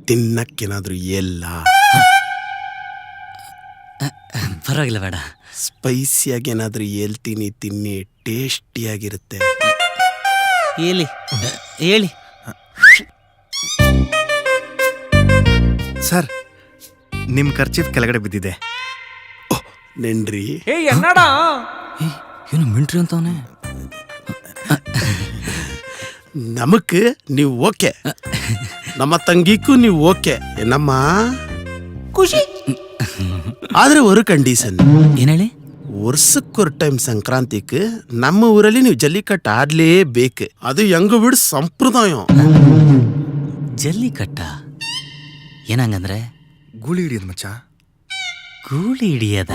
ತಿನ್ನಕ್ಕೇನಾದ್ರೂ ಎಲ್ಲ ಪರವಾಗಿಲ್ಲ ಬೇಡ. ಸ್ಪೈಸಿಯಾಗಿ ಏನಾದ್ರೂ ಹೇಳ್ತೀನಿ, ತಿನ್ನಿ, ಟೇಸ್ಟಿಯಾಗಿರುತ್ತೆ. ಹೇಳಿ ಹೇಳಿ. ಸರ್, ನಿಮ್ಮ ಖರ್ಚೀಫ್ ಕೆಳಗಡೆ ಬಿದ್ದಿದೆ. ನೆನ್ರಿ. ಏನು ಮಿಂಟ್ರಿ ಅಂತವನೇ. ನಮಕ್ ನೀವು ಓಕೆ, ನಮ್ಮ ತಂಗಿಗೂ ನೀವು ಓಕೆ ಏನಮ್ಮ? ಖುಷಿ. ಆದ್ರೆ ஒரு ಕಂಡೀಷನ್. ಏನ್ ಹೇಳಿ? ವರ್ಷಕ್ಕೊಂದು ಟೈಮ್ ಸಂಕ್ರಾಂತಿക്ക് ನಮ್ಮ ಊರಲ್ಲಿ ನೀವು ಜಲ್ಲಿಕಟ್ಟು ಆಡ್ಲೇಬೇಕು. ಅದು ಹೆಂಗ ಬಿಡು ಸಂಪ್ರದಾಯ. ಜಲ್ಲಿಕಟ್ಟ ಏನಂಗಂದ್ರೆ? ಗೂಳಿ ಹಿಡಿಯೋದು ಮಚ್ಚ. ಗೂಳಿ ಹಿಡಿಯದ?